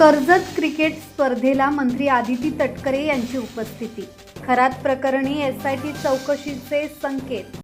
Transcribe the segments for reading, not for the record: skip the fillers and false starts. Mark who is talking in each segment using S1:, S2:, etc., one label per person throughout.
S1: Karjat cricket स्पर्धेला मंत्री आदिती तटकरे यांची उपस्थिती. खरात प्रकरणी एसआयटी चौकशीचे संकेत.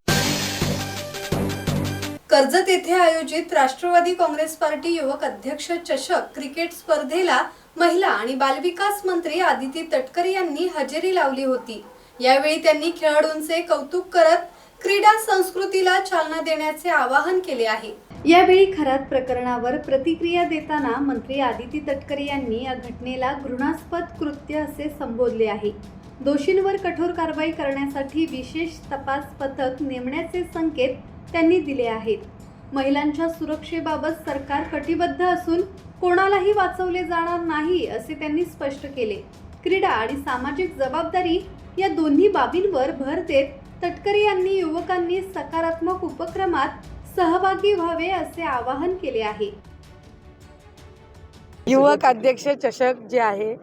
S1: कर्जत येथे आयोजित राष्ट्रवादी काँग्रेस पार्टी युवक अध्यक्ष चषक क्रिकेट स्पर्धेला महिला आणि बालविकास मंत्री आदिती तटकरे यांनी हजेरी लावली होती. यावेळी त्यांनी खेळाडूंचे कौतुक करत क्रीडा संस्कृतीला चालना देण्याचे आवाहन केले आहे. यावेळी खरात प्रकरणावर प्रतिक्रिया देताना मंत्री आदिती तटकरे यांनी या घटनेला घृणास्पद कृत्य असे संबोधले आहे. दोषींवर कठोर कारवाई करण्यासाठी विशेष तपास पथक नेमण्याचे संकेत त्यांनी दिले आहेत. महिलांच्या सुरक्षेबाबत सरकार कटिबद्ध असून कोणालाही वाचवले जाणार नाही असे त्यांनी स्पष्ट केले. क्रीडा आणि सामाजिक जबाबदारी या दोन्ही बाबींवर भर देत तटकरे यांनी युवकांनी सकारात्मक उपक्रमात सहभागी व्हावे असे आवाहन केले आहे.
S2: युवक अध्यक्ष चषक जे आहे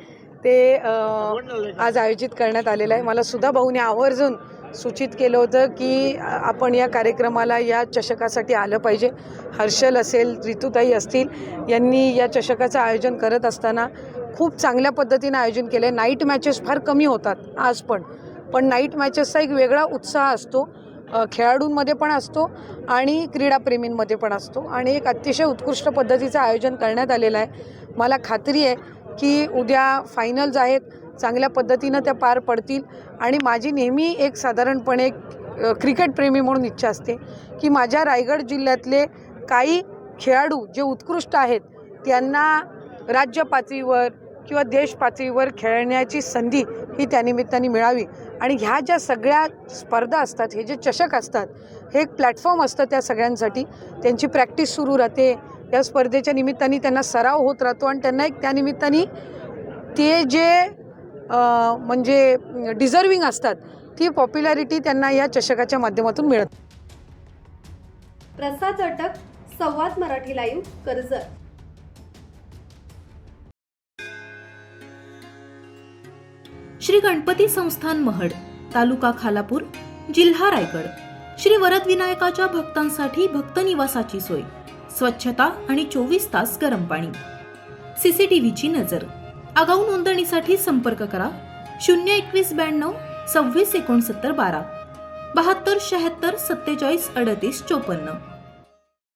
S2: ते आज आयोजित करण्यात आलेलं आहे. मला सुद्धा भाऊने आवर्जून सूचित केलं होतं की आपण या कार्यक्रमाला या चषकासाठी आलं पाहिजे. हर्षल असेल, ऋतुताई असतील यांनी या चषकाचं आयोजन करत असताना खूप चांगल्या पद्धतीने आयोजन केलं आहे. नाईट मॅचेस फार कमी होतात आज पण नाईट मॅचेसचा एक वेगळा उत्साह असतो, खेळाडूंमध्ये पण असतो आणि क्रीडाप्रेमींमध्ये पण असतो आणि एक अतिशय उत्कृष्ट पद्धतीचं आयोजन करण्यात आलेलं आहे. मला खात्री आहे की उद्या फायनल्स आहेत, चांगल्या पद्धतीनं त्या पार पडतील आणि माझी नेहमी एक साधारणपणे क्रिकेटप्रेमी म्हणून इच्छा असते की माझ्या रायगड जिल्ह्यातले काही खेळाडू जे उत्कृष्ट आहेत त्यांना राज्य पातळीवर किंवा देश पातळीवर खेळण्याची संधी ही त्यानिमित्ताने मिळावी. आणि ह्या ज्या सगळ्या स्पर्धा असतात, हे जे चषक असतात, हे एक प्लॅटफॉर्म असतं त्या सगळ्यांसाठी. त्यांची प्रॅक्टिस सुरू राहते, या स्पर्धेच्या निमित्ताने त्यांना सराव होत राहतो आणि त्यांना एक त्यानिमित्ताने ते जे म्हणजे डिझर्विंग असतात ती पॉप्युलॅरिटी त्यांना या चषकाच्या माध्यमातून मिळत.
S1: प्रसाद अटक, संवाद मराठी लाईव्ह, कर्जत.
S3: श्री गणपती संस्थान महड, तालुका खालापूर, जिल्हा रायगड. श्री वरद विनायकाच्या भक्तांसाठी भक्त निवासाची सोय, स्वच्छता आणि 24 तास गरम पाणी, सीसीटीव्हीची नजर. आगाऊ नोंदणीसाठी संपर्क करा 02192 26 69 12 72 76 47 38 54.